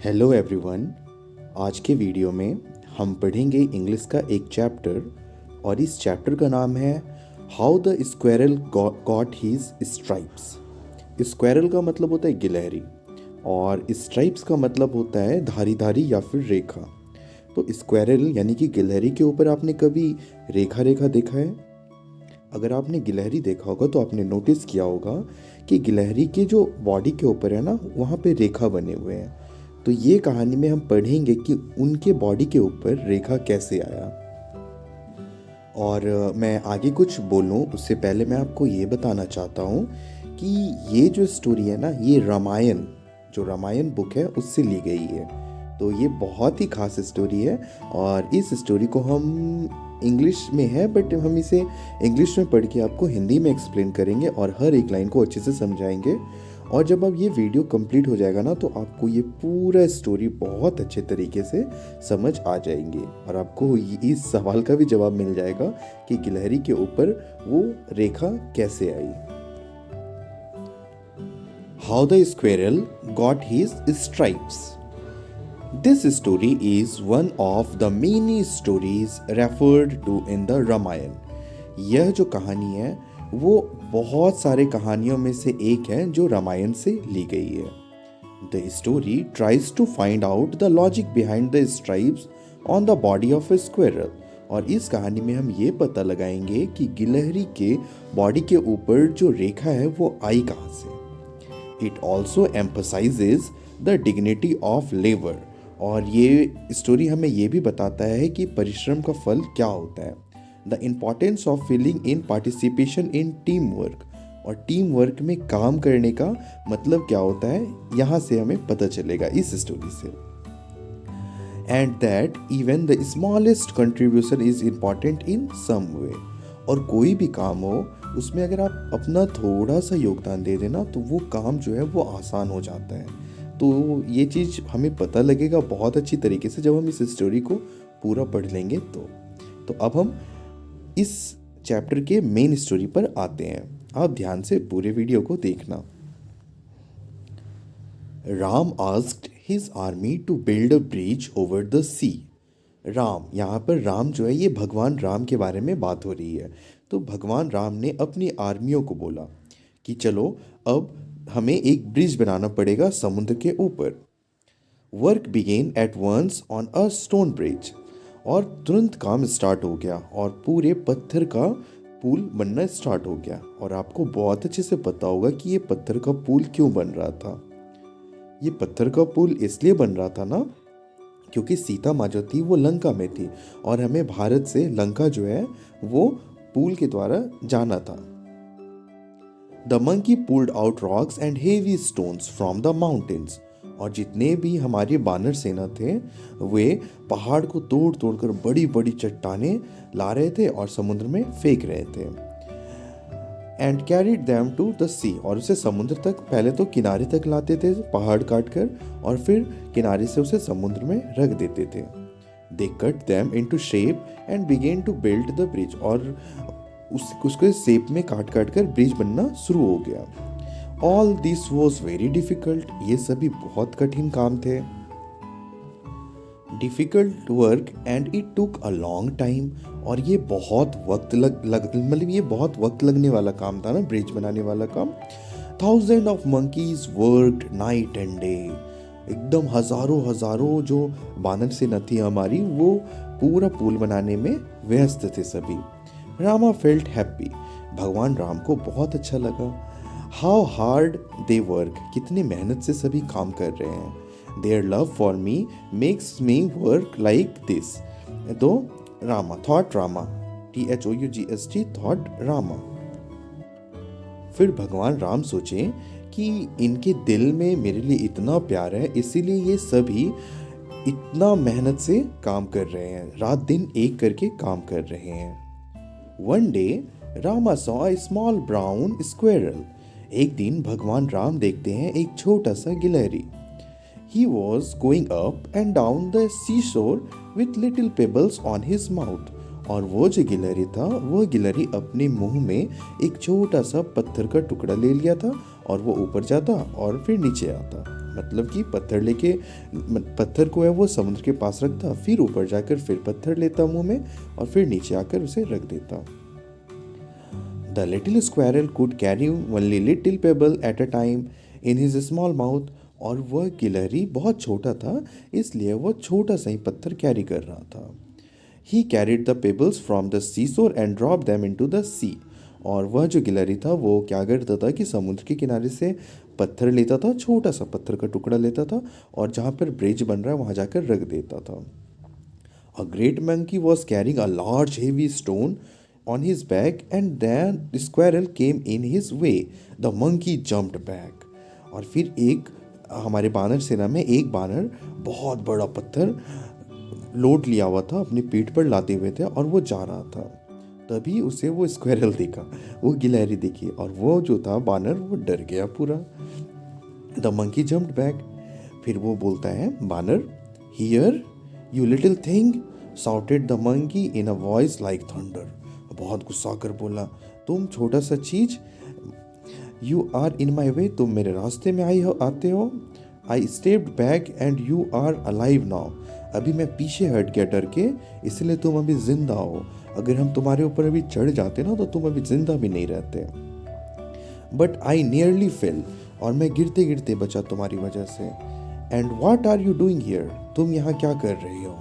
Hello everyone. आज के video में हम पढ़ेंगे इंग्लिश का एक चैप्टर और इस चैप्टर का नाम है how the squirrel got his stripes. Squirrel का मतलब होता है गिलहरी और स्ट्राइप्स का मतलब होता है धारी धारी या फिर रेखा। तो स्क्वेरल यानी कि गिलहरी के ऊपर आपने कभी रेखा रेखा देखा है? अगर आपने गिलहरी देखा होगा तो आपने नोटिस किया होगा कि गिलहरी के जो बॉडी के ऊपर है ना, वहाँ पे रेखा बने हुए हैं। तो ये कहानी में हम पढ़ेंगे कि उनके बॉडी के ऊपर रेखा कैसे आया। और मैं आगे कुछ बोलूं उससे पहले मैं आपको ये बताना चाहता हूँ कि ये जो स्टोरी है ना, ये रामायण, जो रामायण बुक है उससे ली गई है। तो ये बहुत ही खास स्टोरी है और इस स्टोरी को हम इंग्लिश में है, बट हम इसे इंग्लिश में पढ़ के आपको हिंदी में एक्सप्लेन करेंगे और हर एक लाइन को अच्छे से समझाएंगे। और जब अब ये वीडियो कंप्लीट हो जाएगा ना, तो आपको ये पूरा स्टोरी बहुत अच्छे तरीके से समझ आ जाएंगे और आपको इस सवाल का भी जवाब मिल जाएगा कि गिलहरी के ऊपर वो रेखा कैसे आई। How the squirrel got his stripes. This story is one of the many stories referred to in the Ramayana. यह जो कहानी है वो बहुत सारे कहानियों में से एक है जो रामायण से ली गई है। The story tries to find out the logic behind the stripes on the body of a squirrel। और इस कहानी में हम ये पता लगाएंगे कि गिलहरी के बॉडी के ऊपर जो रेखा है वो आई कहाँ से। It also emphasizes the dignity of labor। और ये स्टोरी हमें ये भी बताता है कि परिश्रम का फल क्या होता है। The importance of feeling in participation in team work. और टीम वर्क में काम करने का मतलब क्या होता है, यहाँ से हमें पता चलेगा इस स्टोरी से। And that even the smallest contribution is important in some way. और कोई भी काम हो उसमें अगर आप अपना थोड़ा सा योगदान दे देना तो वो काम जो है वो आसान हो जाता है। तो ये चीज़ हमें पता लगेगा बहुत अच्छी तरीके से जब हम इस स्टोरी को पूरा पढ़ लेंगे। तो अब हम इस चैप्टर के मेन स्टोरी पर आते हैं। आप ध्यान से पूरे वीडियो को देखना। Ram asked his army to build a bridge over the sea. Ram, यहाँ पर राम जो है ये भगवान राम के बारे में बात हो रही है। तो भगवान राम ने अपनी आर्मियों को बोला कि चलो अब हमें एक ब्रिज बनाना पड़ेगा समुद्र के ऊपर। Work began at once on a stone bridge. और तुरंत काम स्टार्ट हो गया और पूरे पत्थर का पुल बनना स्टार्ट हो गया। और आपको बहुत अच्छे से पता होगा कि ये पत्थर का पुल क्यों बन रहा था। ये पत्थर का पुल इसलिए बन रहा था ना, क्योंकि सीता माँ जो थी वो लंका में थी और हमें भारत से लंका जो है वो पुल के द्वारा जाना था। The monkey pulled out rocks and heavy stones from the mountains. और जितने भी हमारे बानर सेना थे वे पहाड़ को तोड़ तोड़ कर बड़ी बड़ी चट्टानें ला रहे थे और समुद्र में फेंक रहे थे। And carried them to the sea. और उसे समुद्र तक, पहले तो किनारे तक लाते थे पहाड़ काट कर और फिर किनारे से उसे समुद्र में रख देते थे। They cut them into shape and began to build the bridge. और उसके शेप में काट काट कर ब्रिज बनना शुरू हो गया। All this was very difficult. ये सभी बहुत कठिन काम थे। Difficult work and it took a long time. और ये बहुत वक्त मतलब ये बहुत वक्त लगने वाला काम था ना, ब्रिज बनाने वाला काम। Thousand of monkeys worked night and day. एकदम हजारों हजारों जो बानर सेना थी हमारी वो पूरा पुल बनाने में व्यस्त थे सभी। Rama felt happy. भगवान राम को बहुत अच्छा लगा। How hard they work. कितनी मेहनत से सभी काम कर रहे हैं। Their love for me makes me work like this. तो Rama thought, Rama THOUGHT thought Rama. फिर भगवान राम सोचे कि इनके दिल में मेरे लिए इतना प्यार है, इसीलिए ये सभी इतना मेहनत से काम कर रहे हैं, रात दिन एक करके काम कर रहे हैं। One day, Rama saw a small brown squirrel। एक दिन भगवान राम देखते हैं एक छोटा सा गिलहरी। He was going up and down the seashore with little pebbles on his mouth। और वो जो गिलहरी था वो गिलहरी अपने मुंह में एक छोटा सा पत्थर का टुकड़ा ले लिया था और वो ऊपर जाता और फिर नीचे आता। मतलब कि पत्थर को है वो समुद्र के पास रखता, फिर ऊपर जाकर फिर पत्थर लेता मुंह में और फिर नीचे आकर उसे रख देता। The little squirrel could carry only little payable at a time in his small mouth. और वह गिलहरी बहुत छोटा था, इसलिए वह छोटा सा ही पत्थर कैरी कर रहा था। He carried the pebbles from the seashore and drop them into the sea. और वह जो गिलहरी था वो क्या करता था कि समुद्र के किनारे से पत्थर लेता था, छोटा सा पत्थर का टुकड़ा लेता था और जहाँ पर ब्रिज बन रहा है वहाँ जाकर रख देता था। A great monkey was carrying a large heavy stone on his back and then squirrel came in his way. The monkey jumped back. और फिर एक हमारे बानर सेना में एक बानर बहुत बड़ा पत्थर लोड लिया हुआ था, अपनी पीठ पर लाते हुए थे और वो जा रहा था। तभी उसे वो स्क्वायरल दिखा, वो गिलहरी दिखी और वो जो था बानर वो डर गया पूरा। The monkey jumped back. फिर वो बोलता है बानर, here you little thing, shouted the monkey in a voice like thunder. बहुत गुस्सा कर बोला, तुम छोटा सा चीज, यू आर इन माई वे, तुम मेरे रास्ते में आते हो। I stepped back and you are alive now. अभी मैं पीछे हट गया डर के, इसलिए तुम अभी जिंदा हो। अगर हम तुम्हारे ऊपर अभी चढ़ जाते ना तो तुम अभी जिंदा भी नहीं रहते। बट आई नियरली फेल, और मैं गिरते गिरते बचा तुम्हारी वजह से। And what are you doing here, तुम यहाँ क्या कर रही हो?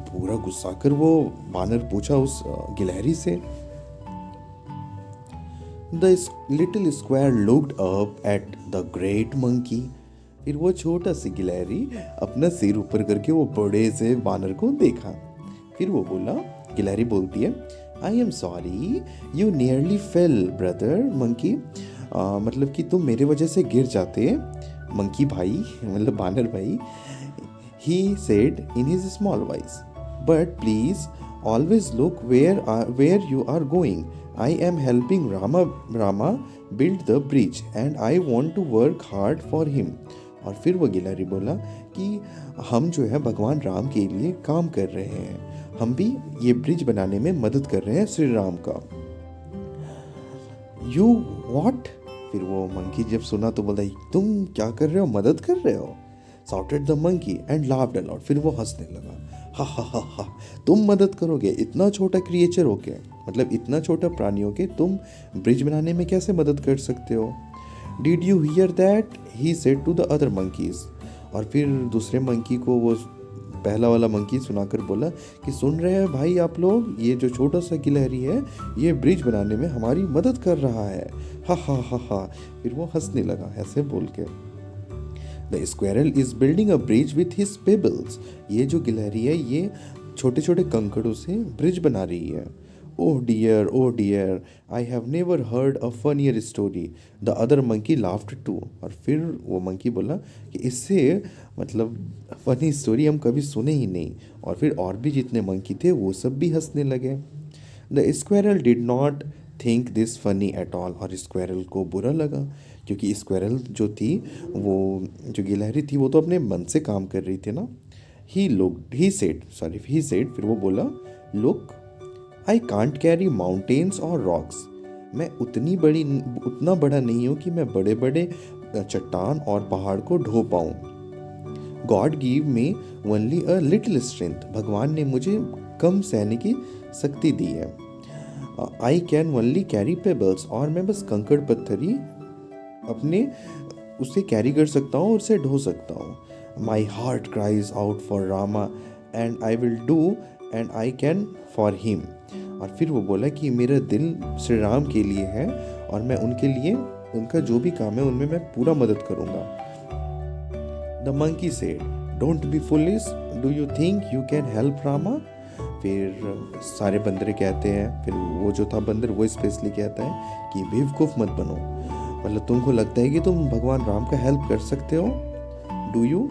पूरा गुस्सा कर वो बानर पूछा उस गिलहरी से। The little square looked up at the great monkey. फिर वो छोटा सी गिलहरी अपना सिर ऊपर करके वो बड़े से बानर को देखा। फिर वो बोला, गिलहरी बोलती है, I am sorry you nearly fail brother monkey. मतलब कि तुम मेरे वजह से गिर जाते मंकी भाई, मतलब बानर भाई। He said in his small voice, but please always look where you are going. I am helping Rama build the bridge and I want to work hard for him. और फिर वो गिलहरी बोला कि हम जो है भगवान राम के लिए काम कर रहे हैं, हम भी ये ब्रिज बनाने में मदद कर रहे हैं श्री राम का। You what? फिर वो मंकी जब सुना तो बोला, तुम क्या कर रहे हो, मदद कर रहे हो? Shouted the monkey and laughed allowed. फिर वो हंसने लगा, हा हा हा हा, तुम मदद करोगे? इतना छोटा क्रिएचर हो के, मतलब इतना छोटा प्राणी हो के तुम ब्रिज बनाने में कैसे मदद कर सकते हो? Did you hear that? He said to the other monkeys. और फिर दूसरे मंकी को वो पहला वाला मंकी सुनाकर बोला कि सुन रहे हैं भाई आप लोग, ये जो छोटा सा गिलहरी है ये ब्रिज बनाने में हमारी मदद कर रहा है, हा हा हा हा। फिर वो हंसने लगा ऐसे बोल के। The squirrel is building a bridge with his pebbles. ये जो गिलहरी है ये छोटे छोटे कंकड़ों से ब्रिज बना रही है। Oh dear, I have never heard a funnier story. The other monkey laughed too. और फिर वो मंकी बोला कि इससे मतलब फनी स्टोरी हम कभी सुने ही नहीं। और फिर और भी जितने मंकी थे वो सब भी हंसने लगे। The squirrel did not think this funny at all. और स्क्वायरल को बुरा लगा, क्योंकि स्क्वायरल जो थी, वो जो गिलहरी थी वो तो अपने मन से काम कर रही थी ना। ही सेड, फिर वो बोला, look I can't carry mountains और रॉक्स। मैं उतना बड़ा नहीं हूँ कि मैं बड़े बड़े चट्टान और पहाड़ को ढो पाऊँ। God give me only a little strength. भगवान ने मुझे कम सहने की शक्ति दी है। I can only carry pebbles. और मैं बस कंकड़ पत्थरी अपने उसे कैरी कर सकता हूँ और उसे ढो सकता हूँ। My heart cries out for Rama and I will do and I can for him. और फिर वो बोला कि मेरा दिल श्री राम के लिए है और मैं उनके लिए, उनका जो भी काम है उनमें मैं पूरा मदद करूँगा। The monkey said, don't be foolish, do you think you can help Rama? फिर सारे बंदरे कहते हैं, फिर वो जो था बंदर वो स्पेशली कहता है कि बेवकूफ़ मत बनो, मतलब तुमको लगता है कि तुम भगवान राम का हेल्प कर सकते हो? Do you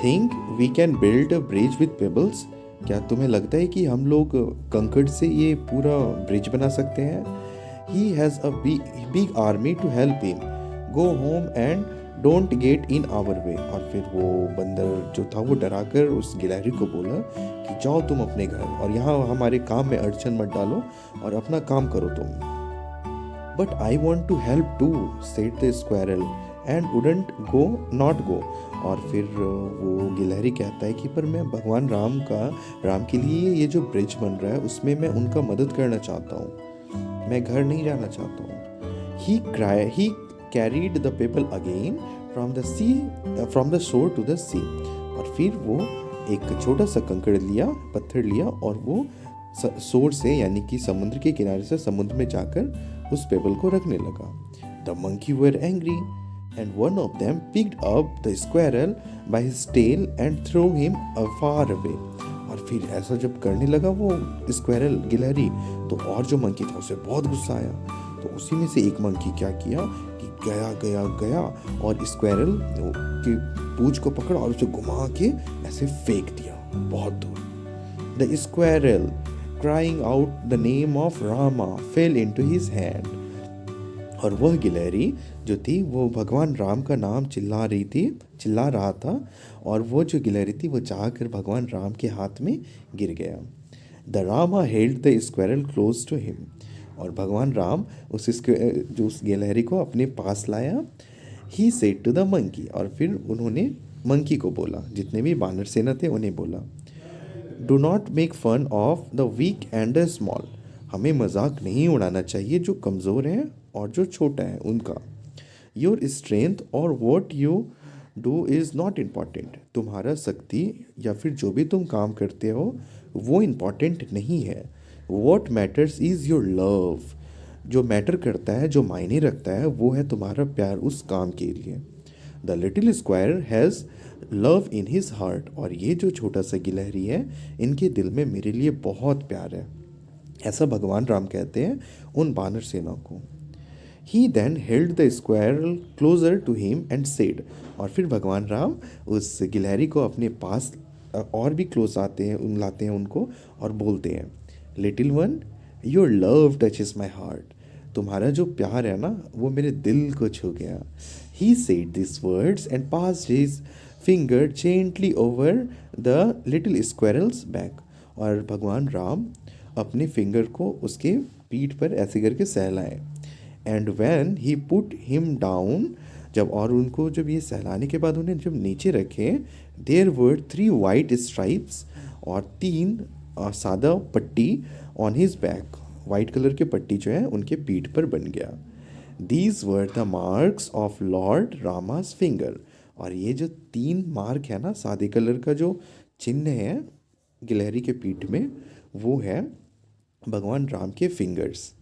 think we can build a bridge with pebbles? क्या तुम्हें लगता है कि हम लोग कंकड़ से ये पूरा ब्रिज बना सकते हैं? He has a big army to help him, go home and don't get in our way. और फिर वो बंदर जो था वो डराकर उस गिलहरी को बोला कि जाओ तुम अपने घर और यहाँ हमारे काम में अड़चन मत डालो और अपना काम करो तुम। But I want to help too, said the squirrel, and wouldn't go not go. और फिर वो गिलहरी कहता है कि पर मैं भगवान राम के लिए ये जो ब्रिज बन रहा है उसमें मैं उनका मदद करना चाहता हूँ, मैं घर नहीं जाना चाहता हूँ। He carried the people again from the shore to the sea. और फिर वो एक छोटा सा कंकड़ लिया, पत्थर लिया, और वो शोर से यानी कि समुद्र के किनारे से समुद्र में जाकर उस पेबल को रखने लगा। The monkey were angry and one of them picked up the squirrel by his tail and threw him far away। और फिर ऐसा जब करने लगा वो स्क्वेरल गिलहरी, तो और जो मंकी था उसे बहुत गुस्सा आया। तो उसी में से एक मंकी क्या किया कि गया गया गया और स्क्वेरल की पूंछ को पकड़ा और उसे घुमा के ऐसे फेंक दिया बहुत दूर। The squirrel crying out the name of Rama fell into his hand। और वह गिलहरी जो थी वो भगवान राम का नाम चिल्ला रहा था, और वो जो गिलहरी थी वो जाकर भगवान राम के हाथ में गिर गया। The Rama held the squirrel close to him. और भगवान राम उस गिलहरी को अपने पास लाया। He said to the monkey. और फिर उन्होंने मंकी को बोला, जितने भी बानर सेना थे उन्हें बोला, do not make fun of the weak and the small. हमें मजाक नहीं उड़ाना चाहिए जो कमज़ोर हैं और जो छोटा है उनका। योर स्ट्रेंथ और what you do is not important. तुम्हारा शक्ति या फिर जो भी तुम काम करते हो वो इम्पॉर्टेंट नहीं है। What matters is your love. जो मैटर करता है, जो मायने रखता है, वो है तुम्हारा प्यार उस काम के लिए। The little square has love in his heart. और ये जो छोटा सा गिलहरी है, इनके दिल में मेरे लिए बहुत प्यार है। ऐसा भगवान राम कहते हैं उन बानर सेना को। He then held the squirrel closer to him and said. और फिर भगवान राम उस गिलहरी को अपने पास और भी क्लोज लाते हैं उनको और बोलते हैं, little one your love touches my heart. तुम्हारा जो प्यार है ना वो मेरे दिल को छू गया। He said this words and passed his finger gently over the little squirrels back. और भगवान राम अपने फिंगर को उसके पीठ पर ऐसे करके सहलाए। And when he put him down, जब ये सहलाने के बाद उन्हें जब नीचे रखे, देयर वर 3 वाइट स्ट्राइप्स। और 3 सादा पट्टी on his back. White colour के पट्टी जो है उनके पीठ पर बन गया। These were the marks of Lord रामास finger. और ये जो 3 मार्क है ना, सादे कलर का जो चिन्ह है गिलहरी के पीठ में, वो है भगवान राम के fingers.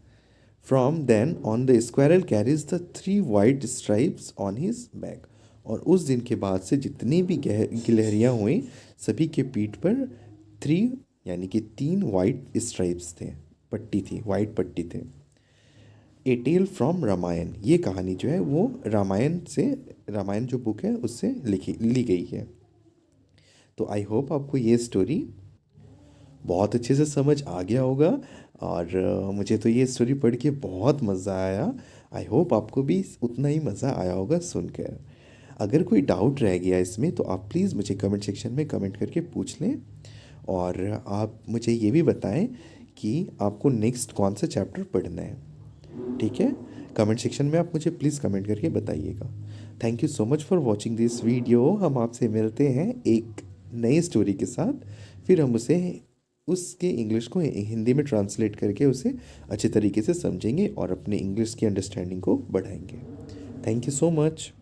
From then on the squirrel carries the 3 white stripes on his back. और उस दिन के बाद से जितनी भी गिलहरियाँ हुई, सभी के पीठ पर 3 यानी कि 3 वाइट स्ट्राइप्स थे, पट्टी थी, वाइट पट्टी थे। ए टेल फ्रॉम रामायण। ये कहानी जो है वो रामायण जो बुक है उससे ली गई है। तो आई होप आपको ये स्टोरी बहुत अच्छे से समझ आ गया होगा। और मुझे तो ये स्टोरी पढ़ के बहुत मज़ा आया। आई होप आपको भी उतना ही मज़ा आया होगा सुनकर। अगर कोई डाउट रह गया इसमें तो आप प्लीज़ मुझे कमेंट सेक्शन में कमेंट करके पूछ लें। और आप मुझे ये भी बताएं कि आपको नेक्स्ट कौन सा चैप्टर पढ़ना है, ठीक है? कमेंट सेक्शन में आप मुझे प्लीज़ कमेंट करके बताइएगा। Thank you so much for watching this video. हम आपसे मिलते हैं एक नई स्टोरी के साथ। फिर हम उसके इंग्लिश को हिंदी में ट्रांसलेट करके उसे अच्छे तरीके से समझेंगे और अपने इंग्लिश की अंडरस्टैंडिंग को बढ़ाएंगे। Thank you so much.